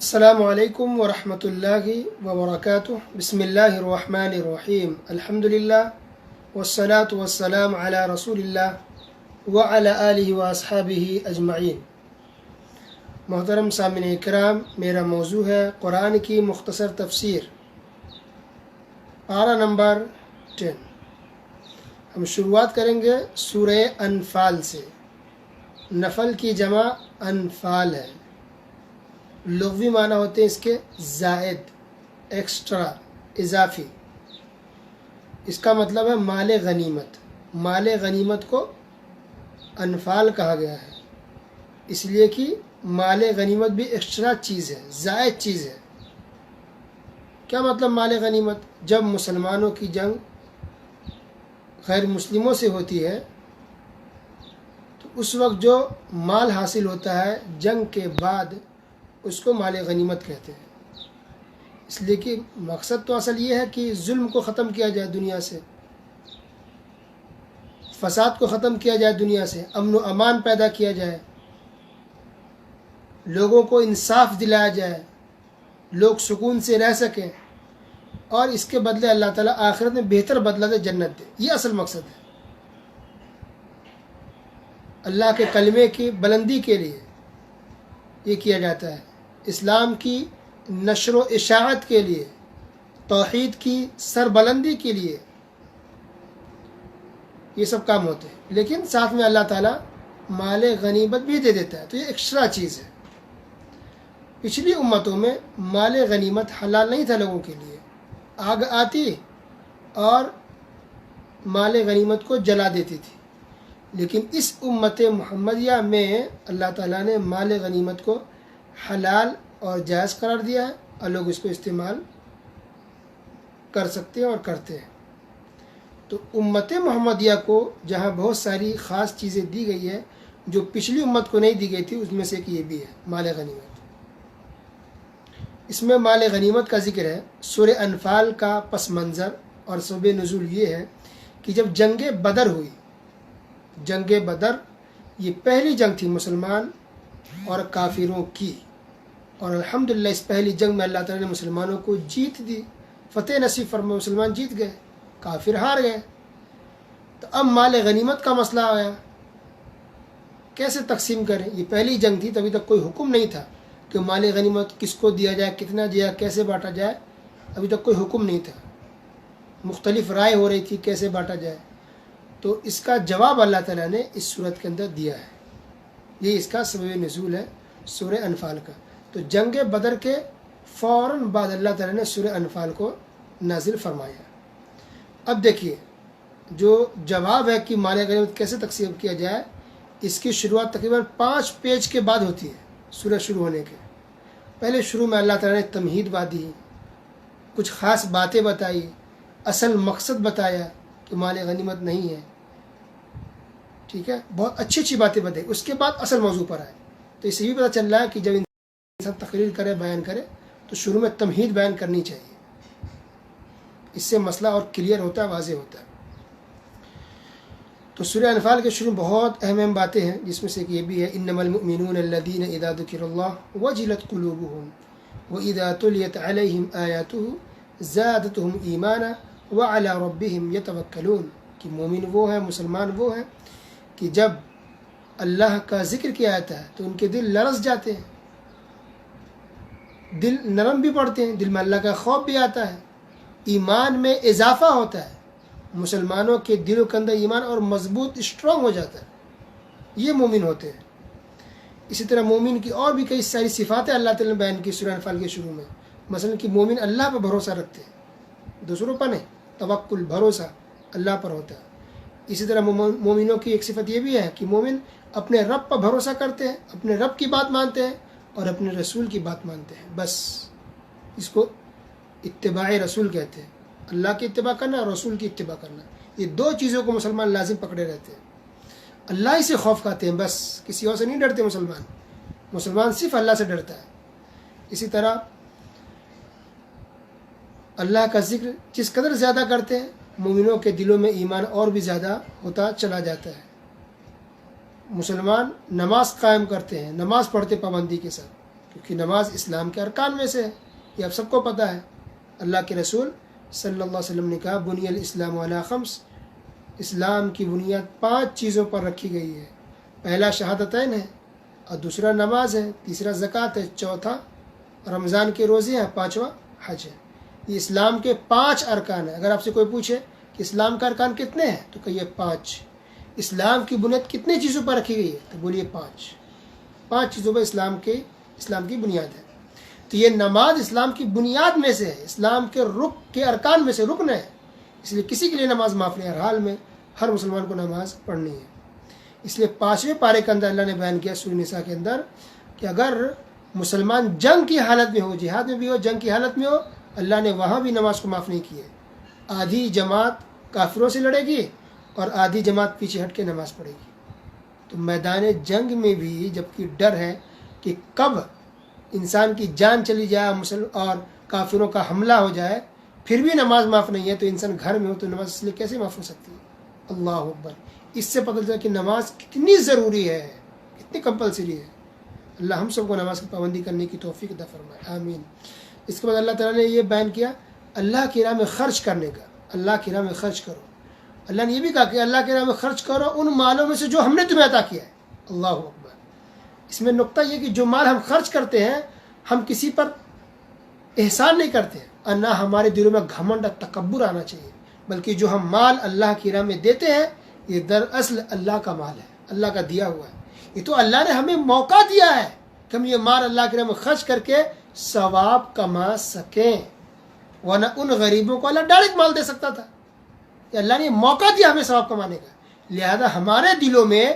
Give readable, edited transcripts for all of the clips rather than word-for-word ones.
السلام علیکم ورحمۃ اللہ وبرکاتہ بسم اللہ الرحمن الرحیم الحمد للہ والصلاة والسلام علی رسول اللہ وعلی آلہ واصحابہ اجمعین۔ محترم سامعین اکرام، میرا موضوع ہے قرآن کی مختصر تفسیر، پارہ نمبر 10۔ ہم شروعات کریں گے سورہ انفال سے۔ نفل کی جمع انفال ہے، لغوی معنی ہوتے ہیں اس کے زائد، ایکسٹرا، اضافی۔ اس کا مطلب ہے مال غنیمت۔ مال غنیمت کو انفال کہا گیا ہے اس لیے کہ مال غنیمت بھی ایکسٹرا چیز ہے، زائد چیز ہے۔ کیا مطلب مال غنیمت؟ جب مسلمانوں کی جنگ غیر مسلموں سے ہوتی ہے تو اس وقت جو مال حاصل ہوتا ہے جنگ کے بعد اس کو مال غنیمت کہتے ہیں، اس لیے کہ مقصد تو اصل یہ ہے کہ ظلم کو ختم کیا جائے، دنیا سے فساد کو ختم کیا جائے، دنیا سے امن و امان پیدا کیا جائے، لوگوں کو انصاف دلایا جائے، لوگ سکون سے رہ سکیں، اور اس کے بدلے اللہ تعالیٰ آخرت میں بہتر بدلہ دے، جنت دے۔ یہ اصل مقصد ہے۔ اللہ کے کلمے کی بلندی کے لیے یہ کیا جاتا ہے، اسلام کی نشر و اشاعت کے لیے، توحید کی سربلندی کے لیے یہ سب کام ہوتے ہیں۔ لیکن ساتھ میں اللہ تعالیٰ مال غنیمت بھی دے دیتا ہے، تو یہ ایکسٹرا چیز ہے۔ پچھلی امتوں میں مال غنیمت حلال نہیں تھا لوگوں کے لیے، آگ آتی اور مال غنیمت کو جلا دیتی تھی، لیکن اس امت محمدیہ میں اللہ تعالیٰ نے مال غنیمت کو حلال اور جائز قرار دیا ہے، اور لوگ اس کو استعمال کر سکتے ہیں اور کرتے ہیں۔ تو امت محمدیہ کو جہاں بہت ساری خاص چیزیں دی گئی ہے جو پچھلی امت کو نہیں دی گئی تھی، اس میں سے ایک یہ بھی ہے مال غنیمت۔ اس میں مال غنیمت کا ذکر ہے۔ سورہ انفال کا پس منظر اور سبب نزول یہ ہے کہ جب جنگ بدر ہوئی، جنگ بدر یہ پہلی جنگ تھی مسلمان اور کافروں کی، اور الحمدللہ اس پہلی جنگ میں اللہ تعالیٰ نے مسلمانوں کو جیت دی، فتح نصیب فرما، مسلمان جیت گئے، کافر ہار گئے۔ تو اب مال غنیمت کا مسئلہ آیا، کیسے تقسیم کریں؟ یہ پہلی جنگ تھی، تبھی تک کوئی حکم نہیں تھا کہ مال غنیمت کس کو دیا جائے، کتنا دیا، کیسے بانٹا جائے، ابھی تک کوئی حکم نہیں تھا، مختلف رائے ہو رہی تھی کیسے بانٹا جائے۔ تو اس کا جواب اللہ تعالیٰ نے اس صورت کے اندر دیا ہے، یہ اس کا سبب نزول ہے سورہ انفال کا۔ تو جنگ بدر کے فوراً بعد اللہ تعالیٰ نے سورہ انفال کو نازل فرمایا۔ اب دیکھیے، جو جواب ہے کہ مال غنیمت کیسے تقسیم کیا جائے، اس کی شروعات تقریباً 5 پیج کے بعد ہوتی ہے سورہ شروع ہونے کے۔ پہلے شروع میں اللہ تعالیٰ نے تمہید بادی، کچھ خاص باتیں بتائی، اصل مقصد بتایا کہ مال غنیمت نہیں ہے، ٹھیک ہے، بہت اچھی اچھی باتیں بتائی۔ اس کے بعد اصل موضوع پر آئے۔ تو اس سے بھی پتہ چل رہا ہے کہ جب انسان تقریر کرے، بیان کرے، تو شروع میں تمہید بیان کرنی چاہیے، اس سے مسئلہ اور کلیئر ہوتا ہے، واضح ہوتا ہے۔ تو سورہ انفال کے شروع میں بہت اہم باتیں ہیں، جس میں سے یہ بھی ہے انما المؤمنون الذین اذا ذکر اللہ وجلت قلوبهم واذا تلیت علیہم آیاتہ زادتہم ایمانا وعلی ربہم یتوکلون، کہ مومن وہ ہیں، مسلمان وہ ہیں کہ جب اللہ کا ذکر کیا جاتا ہے تو ان کے دل لرز جاتے ہیں، دل نرم بھی پڑتے ہیں، دل میں اللہ کا خوف بھی آتا ہے، ایمان میں اضافہ ہوتا ہے، مسلمانوں کے دلوں کے اندر ایمان اور مضبوط اسٹرانگ ہو جاتا ہے، یہ مومن ہوتے ہیں۔ اسی طرح مومن کی اور بھی کئی ساری صفاتیں اللہ تعالیٰ نے بیان کی سورہ انفال کے شروع میں، مثلا کہ مومن اللہ پر بھروسہ رکھتے ہیں، دوسروں پر نہیں، توکل، بھروسہ اللہ پر ہوتا ہے۔ اسی طرح مومنوں کی ایک صفت یہ بھی ہے کہ مومن اپنے رب پر بھروسہ کرتے ہیں، اپنے رب کی بات مانتے ہیں اور اپنے رسول کی بات مانتے ہیں، بس اس کو اتباع رسول کہتے ہیں، اللہ کی اتباع کرنا اور رسول کی اتباع کرنا۔ یہ دو چیزوں کو مسلمان لازم پکڑے رہتے ہیں، اللہ ہی سے خوف کھاتے ہیں، بس کسی اور سے نہیں ڈرتے۔ مسلمان صرف اللہ سے ڈرتا ہے۔ اسی طرح اللہ کا ذکر جس قدر زیادہ کرتے ہیں، مومنوں کے دلوں میں ایمان اور بھی زیادہ ہوتا چلا جاتا ہے۔ مسلمان نماز قائم کرتے ہیں، نماز پڑھتے پابندی کے ساتھ، کیونکہ نماز اسلام کے ارکان میں سے ہے، یہ اب سب کو پتہ ہے۔ اللہ کے رسول صلی اللہ علیہ وسلم نے کہا بنی الاسلام علی خمس، اسلام کی بنیاد 5 چیزوں پر رکھی گئی ہے۔ پہلا شہادتین ہے، اور دوسرا نماز ہے، تیسرا زکوٰۃ ہے، چوتھا رمضان کے روزے ہیں، پانچواں حج ہے۔ یہ اسلام کے 5 ارکان ہیں۔ اگر آپ سے کوئی پوچھے کہ اسلام کا ارکان کتنے ہیں تو کہیے 5۔ اسلام کی بنیاد کتنی چیزوں پر رکھی گئی ہے تو بولیے 5 چیزوں پر اسلام کی بنیاد ہے۔ تو یہ نماز اسلام کی بنیاد میں سے ہے، اسلام کے ارکان میں سے رکن ہے، اس لیے کسی کے لیے نماز معاف نہیں ہے۔ ہر حال میں ہر مسلمان کو نماز پڑھنی ہے۔ اس لیے 5ویں پارے کے اندر اللہ نے بیان کیا سورہ نساء کے اندر کہ اگر مسلمان جنگ کی حالت میں ہو، جہاد میں بھی ہو، جنگ کی حالت میں ہو، اللہ نے وہاں بھی نماز کو معاف نہیں کیا۔ آدھی جماعت کافروں سے لڑے گی اور آدھی جماعت پیچھے ہٹ کے نماز پڑھے گی۔ تو میدان جنگ میں بھی جبکہ ڈر ہے کہ کب انسان کی جان چلی جائے اور کافروں کا حملہ ہو جائے، پھر بھی نماز معاف نہیں ہے، تو انسان گھر میں ہو تو نماز اس لیے کیسے معاف ہو سکتی ہے؟ اللہ اکبر۔ اس سے پتہ چلا کہ نماز کتنی ضروری ہے، کتنی کمپلسری ہے۔ اللہ ہم سب کو نماز کی پابندی کرنے کی توفیق عطا فرمائے، آمین۔ اس کے بعد اللہ تعالیٰ نے یہ بیان کیا اللہ کی راہ میں خرچ کرنے کا۔ اللہ کی راہ میں خرچ کرو۔ اللہ نے یہ بھی کہا کہ اللہ کی راہ میں خرچ کرو ان مالوں میں سے جو ہم نے تمہیں عطا کیا ہے۔ اللہ اکبر۔ اس میں نقطہ یہ کہ جو مال ہم خرچ کرتے ہیں ہم کسی پر احسان نہیں کرتے اور نہ ہمارے دلوں میں گھمنڈ اور تکبر آنا چاہیے، بلکہ جو ہم مال اللہ کی راہ میں دیتے ہیں یہ دراصل اللہ کا مال ہے، اللہ کا دیا ہوا ہے۔ یہ تو اللہ نے ہمیں موقع دیا ہے کہ ہم یہ مال اللہ کی راہ میں خرچ کر کے ثواب کما سکیں، ورنہ ان غریبوں کو اللہ ڈائریکٹ مال دے سکتا تھا۔ اللہ نے موقع دیا ہمیں ثواب کمانے کا، لہذا ہمارے دلوں میں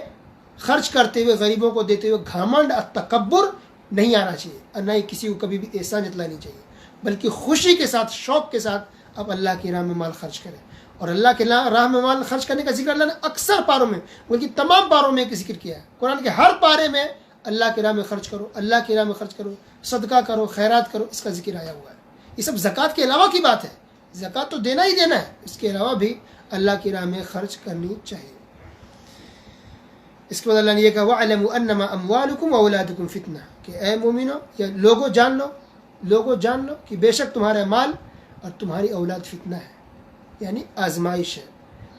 خرچ کرتے ہوئے غریبوں کو دیتے ہوئے گھمنڈ اور تکبر نہیں آنا چاہیے، اور نہ ہی کسی کو کبھی بھی احسان جتلانی چاہیے، بلکہ خوشی کے ساتھ، شوق کے ساتھ آپ اللہ کی راہ میں مال خرچ کریں۔ اور اللہ کی راہ میں مال خرچ کرنے کا ذکر اللہ نے اکثر پاروں میں بلکہ تمام پاروں میں ذکر کیا ہے۔ قرآن کے ہر پارے میں اللہ کی راہ میں خرچ کرو، اللہ کی راہ میں خرچ کرو، صدقہ کرو، خیرات کرو، اس کا ذکر آیا ہوا ہے۔ یہ سب زکوٰۃ کے علاوہ کی بات ہے، زکوٰۃ تو دینا ہی دینا ہے، اس کے علاوہ بھی اللہ کی راہ میں خرچ کرنی چاہیے۔ اس کے بعد اللہ نے یہ کہا وَاعْلَمُوا أَنَّمَا أَمْوَالُكُمْ وَأَوْلَادُكُمْ فِتْنَةٌ، کہ اے مومنو یا لوگوں جان لو کہ بے شک تمہارا مال اور تمہاری اولاد فتنہ ہے، یعنی آزمائش ہے۔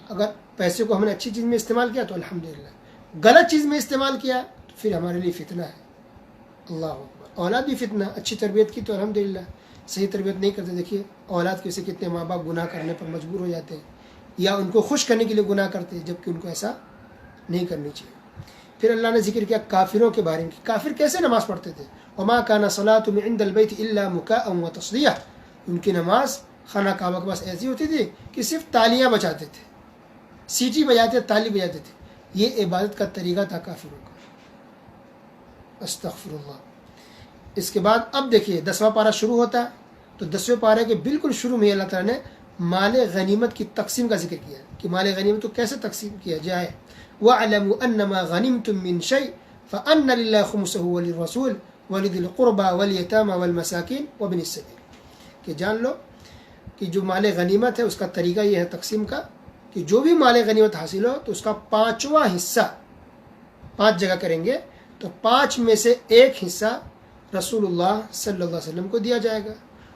اگر پیسے کو ہم نے اچھی چیز میں استعمال کیا تو الحمدللہ، غلط چیز میں استعمال کیا تو پھر ہمارے لیے فتنہ ہے۔ اللہ اکبر۔ اولاد بھی فتنہ، اچھی تربیت کی تو الحمدللہ، صحیح تربیت نہیں کرتے دیکھیے اولاد کے سے کتنے ماں باپ گناہ کرنے پر مجبور ہو جاتے ہیں، یا ان کو خوش کرنے کے لیے گناہ کرتے ہیں جبکہ ان کو ایسا نہیں کرنی چاہیے۔ پھر اللہ نے ذکر کیا کافروں کے بارے میں کہ کافر کیسے نماز پڑھتے تھے۔ وما كان صلاتهم عند البيت الا مكاء وتصدية، ان کی نماز خانہ کعبہ کے پاس ایسی ہوتی تھی کہ صرف تالیاں بجاتے تھے، سیٹی بجاتے، تالی بجاتے تھے۔ یہ عبادت کا طریقہ تھا کافروں کا۔ استغفر اللہ۔ اس کے بعد اب دیکھیے 10واں پارہ شروع ہوتا ہے، تو 10ویں پارے کے بالکل شروع میں اللہ تعالیٰ نے مال غنیمت کی تقسیم کا ذکر کیا کہ مال غنیمت کو کیسے تقسیم کیا جائے۔ وَاعْلَمُوا أَنَّمَا غَنِمْتُم مِّن شَيْءٍ فَأَنَّ لِلَّهِ خُمُسَهُ وَلِلرَّسُولِ وَلِذِي الْقُرْبَى وَالْيَتَامَى وَالْمَسَاكِينِ وَابْنِ السَّبِيلِ، کہ جان لو کہ جو مال غنیمت ہے اس کا طریقہ یہ ہے تقسیم کا کہ جو بھی مال غنیمت حاصل ہو تو اس کا 5واں حصہ 5 جگہ کریں گے، تو 5 میں سے 1 حصہ رسول اللہ صلی اللہ علیہ وسلم کو دیا جائے گا،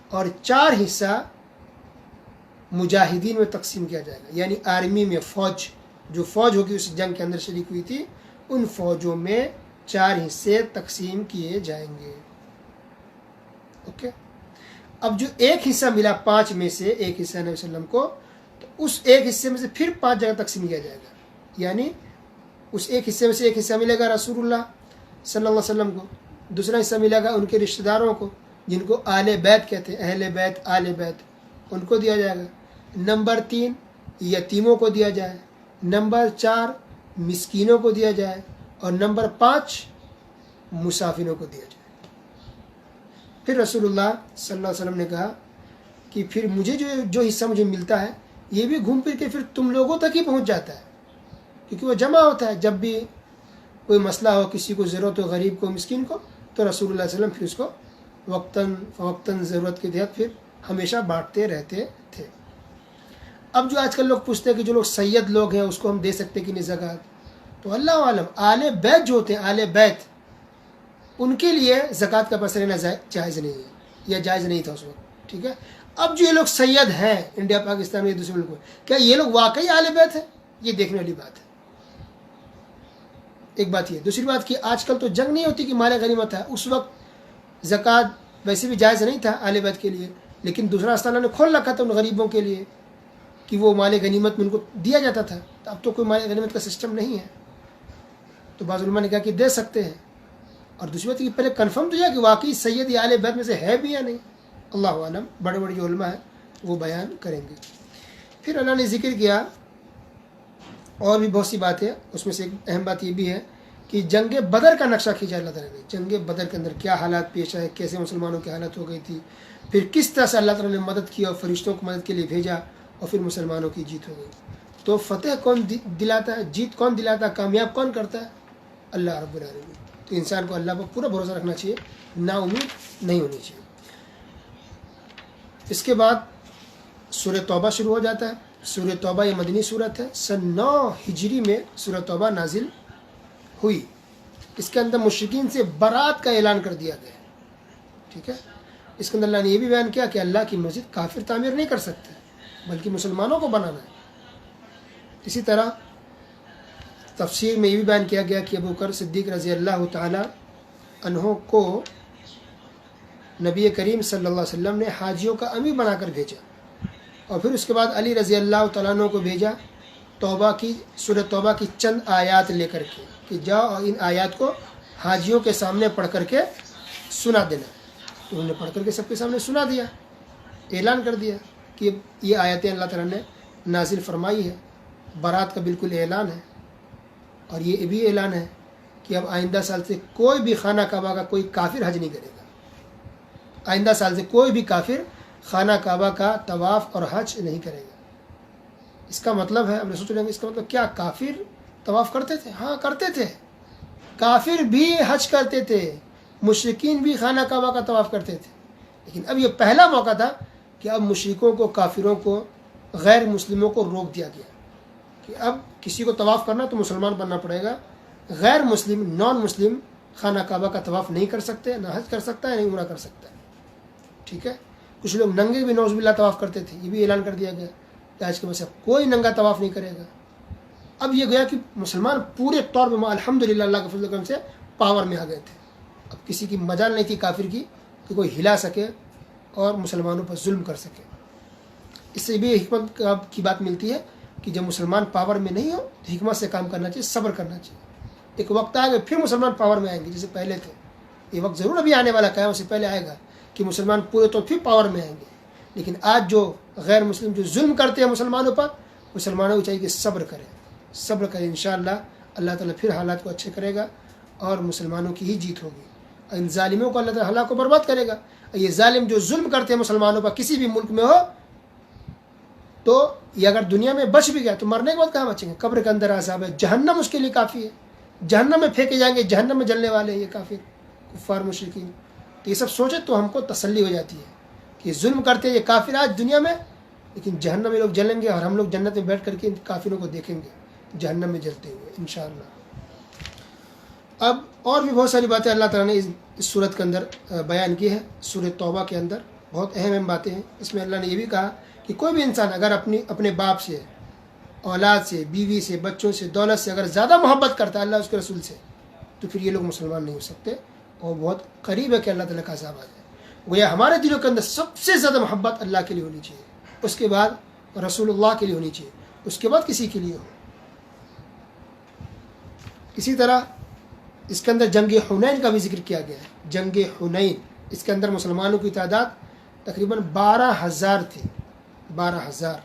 اور 4 حصہ مجاہدین میں تقسیم کیا جائے گا، یعنی آرمی میں جو فوج ہوگی اس جنگ کے اندر شریک ہوئی تھی ان فوجوں میں 4 حصے تقسیم کیے جائیں گے۔ اوکے، اب جو 1 حصہ ملا 5 میں سے 1 حصہ نبی صلی اللہ علیہ وسلم کو، تو اس 1 حصے میں سے پھر 5 جگہ تقسیم کیا جائے گا، یعنی اس 1 حصے میں سے 1 حصہ ملے گا رسول اللہ صلی اللہ علیہ وسلم کو، دوسرا حصہ ملے گا ان کے رشتہ داروں کو جن کو آل بیت کہتے ہیں، اہل بیت، آل بیت، ان کو دیا جائے گا۔ نمبر 3 یتیموں کو دیا جائے، نمبر 4 مسکینوں کو دیا جائے، اور نمبر 5 مسافروں کو دیا جائے۔ پھر رسول اللہ صلی اللہ علیہ وسلم نے کہا کہ پھر مجھے جو حصہ مجھے ملتا ہے یہ بھی گھوم پھر کے پھر تم لوگوں تک ہی پہنچ جاتا ہے، کیونکہ وہ جمع ہوتا ہے، جب بھی کوئی مسئلہ ہو، کسی کو ضرورت ہو، غریب کو، مسکین کو، تو رسول اللہ صلی اللہ علیہ وسلم پھر اس کو وقتاً فوقتاً ضرورت کے تحت پھر ہمیشہ بانٹتے رہتے تھے۔ اب جو آج کل لوگ پوچھتے ہیں کہ جو لوگ سید لوگ ہیں اس کو ہم دے سکتے کہ نہیں زکوٰۃ، تو اللہ عالم آل بیت جو ہوتے ہیں، آل بیت ان کے لیے زکوٰۃ کا پیسہ لینا جائز نہیں ہے یا جائز نہیں تھا اس وقت. ٹھیک ہے. اب جو یہ لوگ سید ہیں انڈیا پاکستان میں دوسرے ملکوں میں، کیا یہ لوگ واقعی اہل بیت ہیں؟ یہ دیکھنے والی بات ہے. ایک بات یہ. دوسری بات کہ آج کل تو جنگ نہیں ہوتی کہ مال غنیمت ہے. اس وقت زکوٰۃ ویسے بھی جائز نہیں تھا اہل بیت کے لیے، لیکن دوسرا راستہ اللہ نے کھول رکھا تھا ان غریبوں کے لیے کہ وہ مال غنیمت میں ان کو دیا جاتا تھا. اب تو کوئی مال غنیمت کا سسٹم نہیں ہے، تو بعض علماء نے کہا کہ دے سکتے ہیں. اور دوسری بات کہ پہلے کنفرم تو یہ کہ واقعی سید یا اہل بیت میں سے ہے بھی یا نہیں. اللہ عالم، بڑے بڑے جو علماء ہیں وہ بیان کریں گے. پھر اللہ نے ذکر کیا اور بھی بہت سی باتیں. اس میں سے ایک اہم بات یہ بھی ہے کہ جنگ بدر کا نقشہ کھینچا اللہ تعالیٰ نے. جنگ بدر کے اندر کیا حالات پیش آئے، کیسے مسلمانوں کی حالت ہو گئی تھی، پھر کس طرح سے اللہ تعالیٰ نے مدد کی اور فرشتوں کو مدد کے لیے بھیجا اور پھر مسلمانوں کی جیت ہو گئی. تو فتح کون دلاتا ہے، جیت کون دلاتا ہے، کامیاب کون کرتا ہے؟ اللہ رب العالمین. تو انسان کو اللہ پر پورا بھروسہ رکھنا چاہیے، نا امید نہیں ہونی چاہیے. اس کے بعد سورہ توبہ شروع ہو جاتا ہے. سورہ توبہ یہ مدنی صورت ہے. سن 9 ہجری میں سورہ توبہ نازل ہوئی. اس کے اندر مشرکین سے برات کا اعلان کر دیا گیا. ٹھیک ہے. اس کے اندر اللہ نے یہ بھی بیان کیا کہ اللہ کی مسجد کافر تعمیر نہیں کر سکتے بلکہ مسلمانوں کو بنانا ہے. اسی طرح تفسیر میں یہ بھی بیان کیا گیا کہ ابوبکر صدیق رضی اللہ تعالی عنہ کو نبی کریم صلی اللہ علیہ وسلم نے حاجیوں کا امیر بنا کر بھیجا، اور پھر اس کے بعد علی رضی اللہ تعالیٰ عنہ کو بھیجا توبہ کی سورہ توبہ کی چند آیات لے کر کے کہ جاؤ اور ان آیات کو حاجیوں کے سامنے پڑھ کر کے سنا دینا. انہوں نے پڑھ کر کے سب کے سامنے سنا دیا، اعلان کر دیا کہ یہ آیتیں اللہ تعالیٰ نے نازل فرمائی ہے. برات کا بالکل اعلان ہے. اور یہ بھی اعلان ہے کہ اب آئندہ سال سے کوئی بھی خانہ کعبہ کا کوئی کافر حج نہیں کرے گا. آئندہ سال سے کوئی بھی کافر خانہ کعبہ کا طواف اور حج نہیں کرے گا. اس کا مطلب ہے، اب نے سوچ رہے ہیں اس کا مطلب کیا کافر طواف کرتے تھے؟ ہاں کرتے تھے. کافر بھی حج کرتے تھے، مشرکین بھی خانہ کعبہ کا طواف کرتے تھے. لیکن اب یہ پہلا موقع تھا کہ اب مشرکوں کو، کافروں کو، غیر مسلموں کو روک دیا گیا کہ اب کسی کو طواف کرنا تو مسلمان بننا پڑے گا. غیر مسلم، نان مسلم خانہ کعبہ کا طواف نہیں کر سکتے، نہ حج کر سکتا ہے، نہ عمرہ کر سکتا ہے. ٹھیک ہے. کچھ لوگ ننگے بھی نعوذ باللہ طواف کرتے تھے. یہ بھی اعلان کر دیا گیا کہ آج کے بعد سے کوئی ننگا طواف نہیں کرے گا. اب یہ گیا کہ مسلمان پورے طور پر الحمدللہ اللہ کے فضل و کرم سے پاور میں آ گئے تھے. اب کسی کی مجال نہیں تھی کافر کی کہ کوئی ہلا سکے اور مسلمانوں پر ظلم کر سکے. اس سے بھی حکمت کی بات ملتی ہے کہ جب مسلمان پاور میں نہیں ہو تو حکمت سے کام کرنا چاہیے، صبر کرنا چاہیے. ایک وقت آئے گا پھر مسلمان پاور میں آئیں گے جیسے پہلے تھے. یہ وقت ضرور ابھی آنے والا ہے، اس سے پہلے آئے گا کہ مسلمان پورے طور پھر پاور میں آئیں گے. لیکن آج جو غیر مسلم جو ظلم کرتے ہیں مسلمانوں پر، مسلمانوں کو چاہیے کہ صبر کریں، صبر کریں. انشاءاللہ اللہ تعالیٰ پھر حالات کو اچھے کرے گا اور مسلمانوں کی ہی جیت ہوگی. اور ان ظالموں کو اللہ تعالیٰ ہلاک کو برباد کرے گا. یہ ظالم جو ظلم کرتے ہیں مسلمانوں پر کسی بھی ملک میں ہو، تو یہ اگر دنیا میں بچ بھی گیا تو مرنے کے بعد کہاں بچیں گے؟ قبر کے اندر عذاب ہے، جہنم اس کے لیے کافی ہے. جہنم میں پھینکے جائیں گے، جہنم میں جلنے والے ہیں یہ کافر کفار مشرکین. تو یہ سب سوچے تو ہم کو تسلی ہو جاتی ہے کہ ظلم کرتے ہیں یہ کافر آج دنیا میں، لیکن جہنم میں لوگ جلیں گے اور ہم لوگ جنت میں بیٹھ کر کے ان کافروں کو دیکھیں گے جہنم میں جلتے ہوئے انشاءاللہ. اب اور بھی بہت ساری باتیں اللہ تعالیٰ نے اس صورت کے اندر بیان کی ہے. سورہ توبہ کے اندر بہت اہم باتیں ہیں. اس میں اللہ نے یہ بھی کہا کہ کوئی بھی انسان اگر اپنے باپ سے، اولاد سے، بیوی سے، بچوں سے، دولت سے اگر زیادہ محبت کرتا ہے اللہ اس کے رسول سے، تو پھر یہ لوگ مسلمان نہیں ہو سکتے اور بہت قریب ہے کہ اللہ تعالیٰ کا عذاب آ جائے. گویا ہمارے دلوں کے اندر سب سے زیادہ محبت اللہ کے لیے ہونی چاہیے، اس کے بعد رسول اللہ کے لیے ہونی چاہیے، اس کے بعد کسی کے لیے ہو. اسی طرح اس کے اندر جنگ حنین کا بھی ذکر کیا گیا ہے. جنگ حنین، اس کے اندر مسلمانوں کی تعداد تقریباً 12,000 تھی. 12,000.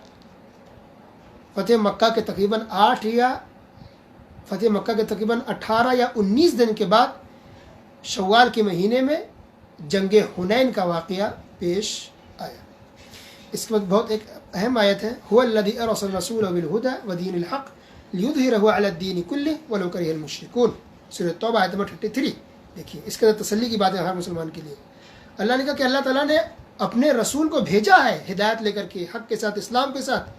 فتح مکہ کے تقریباً 18 یا 19 دن کے بعد شوال کے مہینے میں جنگ حنین کا واقعہ پیش آیا. اس کے بعد بہت ایک اہم آیت ہے، هو الذی ارسل رسولہ بالہدی ودین الحق لیظہرہ علی الدین کلہ ولو کرہ المشرکون. سورۃ توبہ آیت نمبر 33. دیکھیے اس کے اندر تسلی کی باتیں ہر مسلمان کے لیے. اللہ نے کہا کہ اللہ تعالیٰ نے اپنے رسول کو بھیجا ہے ہدایت لے کر کے، حق کے ساتھ، اسلام کے ساتھ،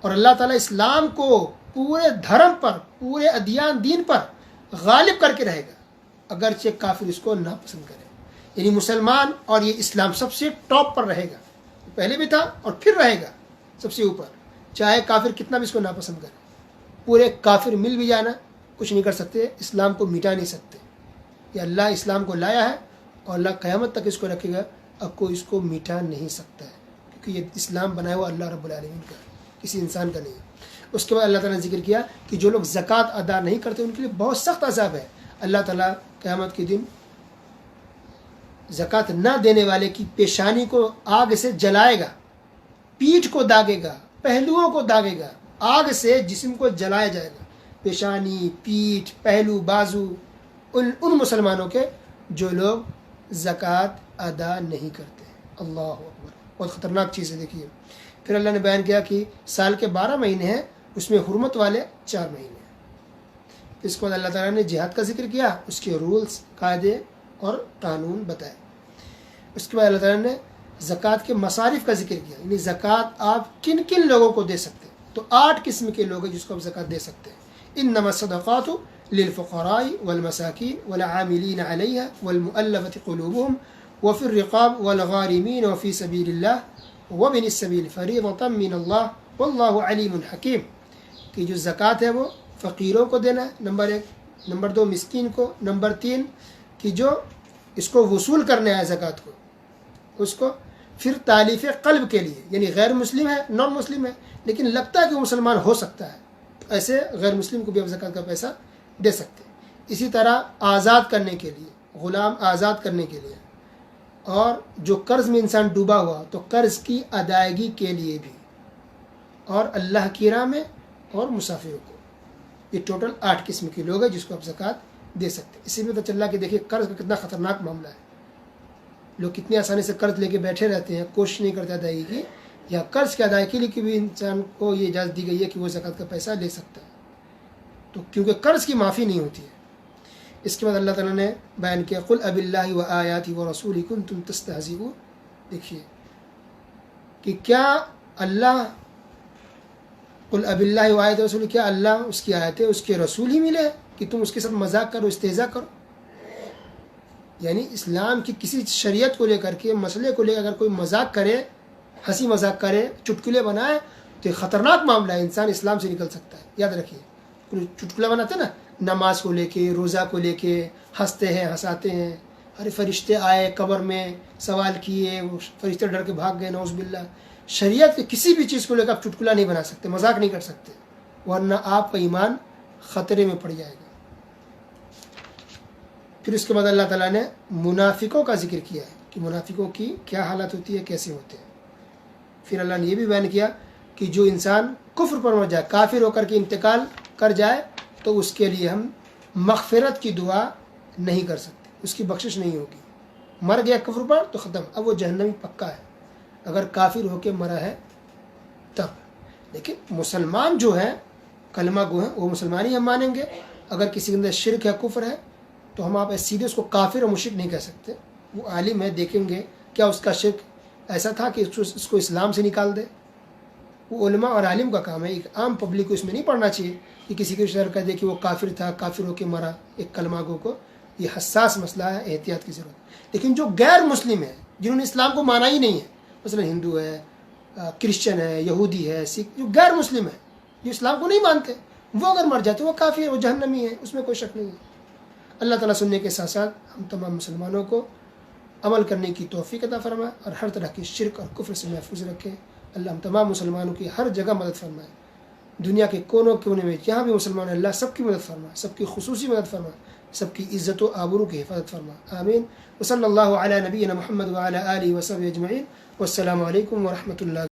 اور اللہ تعالیٰ اسلام کو پورے دھرم پر، پورے ادیان دین پر غالب کر کے رہے گا. اگرچہ کافر اس کو ناپسند کرے. یعنی مسلمان اور یہ اسلام سب سے ٹاپ پر رہے گا، پہلے بھی تھا اور پھر رہے گا سب سے اوپر، چاہے کافر کتنا بھی اس کو ناپسند کرے. پورے کافر مل بھی جانا کچھ نہیں کر سکتے، اسلام کو مٹا نہیں سکتے. یہ اللہ اسلام کو لایا ہے اور اللہ قیامت تک اس کو رکھے گا، اب کوئی اس کو مٹا نہیں سکتا ہے، کیونکہ یہ اسلام بنایا ہوا اللہ رب العالمین کا، کسی انسان کا نہیں ہے. اس کے بعد اللہ تعالیٰ نے ذکر کیا کہ جو لوگ زکوٰۃ ادا نہیں کرتے ان کے لیے بہت سخت عذاب ہے. اللہ تعالیٰ قیامت کے دن زکوٰۃ نہ دینے والے کی پیشانی کو آگ سے جلائے گا، پیٹھ کو داغے گا، پہلوؤں کو داغے گا، آگ سے جسم کو جلایا جائے گا. پیشانی، پیٹھ، پہلو، بازو ان مسلمانوں کے جو لوگ زکوٰۃ ادا نہیں کرتے. اللہ اکبر، بہت خطرناک چیز ہے. دیکھیے پھر اللہ نے بیان کیا کہ سال کے 12 مہینے ہیں، اس میں حرمت والے 4 مہینے ہیں. اس کے بعد اللہ تعالیٰ نے جہاد کا ذکر کیا، اس کے رولز، قاعدے اور قانون بتائے. اس کے بعد اللہ تعالیٰ نے زکوٰۃ کے مصارف کا ذکر کیا، یعنی زکوٰۃ آپ کن کن لوگوں کو دے سکتے ہیں. تو 8 قسم کے لوگ ہیں جس کو آپ زکوٰۃ دے سکتے ہیں. انما الصدقات للفقراء والمساکین والعاملین علیہا والمؤلفة قلوبهم وفی الرقاب والغارمین وفی سبیل اللہ وابن السبیل فریضۃ من اللہ واللہ علیم حکیم. کہ جو زکوٰۃ ہے وہ فقیروں کو دینا ہے، نمبر 1. نمبر 2 مسکین کو. نمبر 3 کہ جو اس کو وصول کرنے ہے زکوٰۃ کو، اس کو پھر تالیف قلب کے لیے، یعنی غیر مسلم ہے، نان مسلم ہے لیکن لگتا ہے کہ وہ مسلمان ہو سکتا ہے، تو ایسے غیر مسلم کو بھی آپ زکوٰۃ کا پیسہ دے سکتے ہیں. اسی طرح آزاد کرنے کے لیے، غلام آزاد کرنے کے لیے، اور جو قرض میں انسان ڈوبا ہوا تو قرض کی ادائیگی کے لیے بھی، اور اللہ کی راہ میں، اور مسافروں کو. یہ ٹوٹل 8 قسم کے لوگ ہیں جس کو آپ زکوٰۃ دے سکتے ہیں. اسی میں پتہ چلا کہ دیکھیے قرض کا کتنا خطرناک معاملہ ہے. لوگ کتنی آسانی سے قرض لے کے بیٹھے رہتے ہیں، کوشش نہیں کرتے ادائیگی کی، یا قرض کی ادائیگی کے لیے کہ بھی انسان کو یہ اجازت دی گئی ہے کہ وہ زکوٰۃ کا پیسہ لے سکتا ہے، تو کیونکہ قرض کی معافی نہیں ہوتی ہے. اس کے بعد اللہ تعالیٰ نے بیان کیا قل اب اللہ و آیاتہ و رسولہ کنتم تستہزئون. دیکھیے کہ کیا اللہ، قل اب اللہ و آیاتہ و رسولہ، کیا اللہ، اس کی آیتیں، اس کے رسول ہی ملے کہ تم اس کے ساتھ مذاق کرو، استہزاء کرو. یعنی اسلام کی کسی شریعت کو لے کر کے، مسئلے کو لے کر اگر کوئی مذاق کرے، ہنسی مذاق کرے، چٹکلے بنائے، تو یہ خطرناک معاملہ ہے، انسان اسلام سے نکل سکتا ہے. یاد رکھیے چٹکلا بناتے ہیں نا، نماز کو لے کے، روزہ کو لے کے ہنستے ہیں، ہنساتے ہیں، ارے فرشتے آئے قبر میں سوال کیے، وہ فرشتے ڈر کے بھاگ گئے، نعوذ باللہ. شریعت کے کسی بھی چیز کو لے کر آپ چٹکلا نہیں بنا سکتے، مذاق نہیں کر سکتے، ورنہ آپ کا ایمان خطرے میں پڑ جائے گا. پھر اس کے بعد اللہ تعالیٰ نے منافقوں کا ذکر کیا ہے کہ منافقوں کی کیا حالت ہوتی ہے، کیسے ہوتے ہیں. پھر اللہ نے یہ بھی بیان کیا کہ جو انسان کفر پر مر جائے، کافر ہو کر کے انتقال کر جائے، تو اس کے لیے ہم مغفرت کی دعا نہیں کر سکتے، اس کی بخشش نہیں ہوگی. مر گیا کفر پر تو ختم، اب وہ جہنمی پکا ہے اگر کافر ہو کے مرا ہے تب. لیکن مسلمان جو ہے، کلمہ گو ہیں، وہ مسلمان ہی ہم مانیں گے. اگر کسی کے اندر شرک ہے، کفر ہے، تو ہم آپ سیدھے اس کو کافر اور مشرک نہیں کہہ سکتے. وہ عالم ہے، دیکھیں گے کیا اس کا شرک ایسا تھا کہ اس کو اسلام سے نکال دے. وہ علماء اور عالم کا کام ہے، ایک عام پبلک کو اس میں نہیں پڑھنا چاہیے کہ کسی کے شہر کہہ دے کہ وہ کافر تھا، کافر ہو کے مرا ایک کلمہ گو کو. یہ حساس مسئلہ ہے، احتیاط کی ضرورت. لیکن جو غیر مسلم ہیں، جنہوں نے اسلام کو مانا ہی نہیں ہے، مثلا ہندو ہے، کرسچن ہے، یہودی ہے، سکھ، جو غیر مسلم ہے، جو اسلام کو نہیں مانتے، وہ اگر مر جاتے وہ کافر ہے، وہ جہنمی ہے، اس میں کوئی شک نہیں ہے. اللہ تعالیٰ سننے کے ساتھ ساتھ ہم تمام مسلمانوں کو عمل کرنے کی توفیق عطا فرمائے اور ہر طرح کی شرک اور کفر سے محفوظ رکھے. اللہ ہم تمام مسلمانوں کی ہر جگہ مدد فرمائے، دنیا کے کونے کونے میں جہاں بھی مسلمان ہیں، اللہ سب کی مدد فرمائے، سب کی خصوصی مدد فرمائے، سب کی عزت و آبرو کی حفاظت فرمائے. آمین. وصلی اللہ علی نبینا محمد وعلی آلہ وصحبہ اجمعین. والسلام علیکم ورحمۃ اللہ.